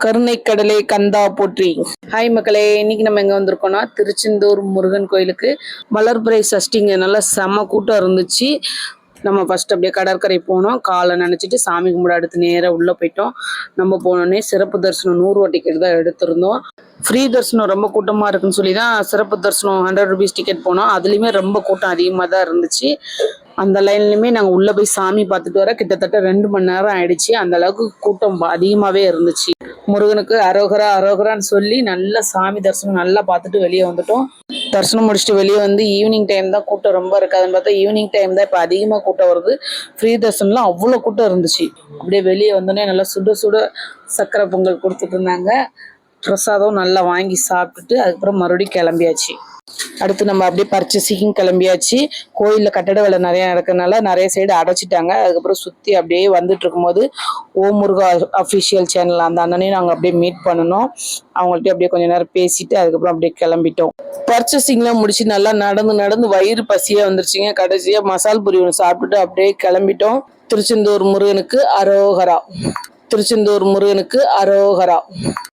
கருணை கடலே கந்தா போற்றி. ஹாய் மக்களே, இன்னைக்கு நம்ம எங்க வந்திருக்கோம்னா திருச்செந்தூர் முருகன் கோயிலுக்கு வளர்பிறை சஷ்டிங்க. நல்லா செம கூட்டம் இருந்துச்சு. நம்ம ஃபர்ஸ்ட் அப்படியே கடற்கரை போனோம், காலை நினைச்சிட்டு சாமி கும்பிட அடுத்து நேராக உள்ள போயிட்டோம். நம்ம போனோடனே சிறப்பு தரிசனம் 100 ரூபா டிக்கெட் தான் எடுத்திருந்தோம். ஃப்ரீ தரிசனம் ரொம்ப கூட்டமாக இருக்குன்னு சொல்லி தான் சிறப்பு தரிசனம் 100 ருபீஸ் டிக்கெட் போனோம். அதுலேயுமே ரொம்ப கூட்டம் அதிகமாக தான் இருந்துச்சு. அந்த லைன்லையுமே நாங்கள் உள்ளே போய் சாமி பார்த்துட்டு வர கிட்டத்தட்ட 2 மணி நேரம் ஆயிடுச்சு. அந்த அளவுக்கு கூட்டம் அதிகமாகவே இருந்துச்சு. முருகனுக்கு அரோகரா அரோகரான்னு சொல்லி நல்லா சாமி தரிசனம் நல்லா பார்த்துட்டு வெளியே வந்துட்டோம். தரிசனம் முடிச்சுட்டு வெளியே வந்து ஈவினிங் டைம் தான் கூட்டம் ரொம்ப இருக்காதுன்னு பார்த்தா ஈவினிங் டைம் தான் இப்போ அதிகமாக கூட்டம் வருது. ஃப்ரீ தரிசனம்லாம் அவ்வளோ கூட்டம் இருந்துச்சு. அப்படியே வெளியே வந்தோடனே நல்லா சுட சுட சக்கரை பொங்கல் கொடுத்துட்டு இருந்தாங்க. பிரசாதம் நல்லா வாங்கி சாப்பிட்டுட்டு அதுக்கப்புறம் மறுபடியும் கிளம்பியாச்சு. அடுத்து நம்ம அப்படியே பர்ச்சேசிங் கிளம்பியாச்சு. கோயிலில் கட்டட வேலை நிறைய நடக்கிறதுனால நிறைய சைடு அடைச்சிட்டாங்க. அதுக்கப்புறம் சுற்றி அப்படியே வந்துட்டு இருக்கும்போது ஓம் முருகா அஃபிஷியல் சேனல் அந்த அண்ணனையும் நாங்கள் அப்படியே மீட் பண்ணணும். அவங்கள்ட்ட அப்படியே கொஞ்சம் நேரம் பேசிட்டு அதுக்கப்புறம் அப்படியே கிளம்பிட்டோம். பர்ச்சேசிங்லாம் முடிச்சு நல்லா நடந்து நடந்து வயிறு பசியாக வந்துருச்சுங்க. கடைசியாக மசால் பூரி ஒன்று சாப்பிட்டுட்டு அப்படியே கிளம்பிட்டோம். திருச்செந்தூர் முருகனுக்கு அரோகரா. திருச்செந்தூர் முருகனுக்கு அரோகரா.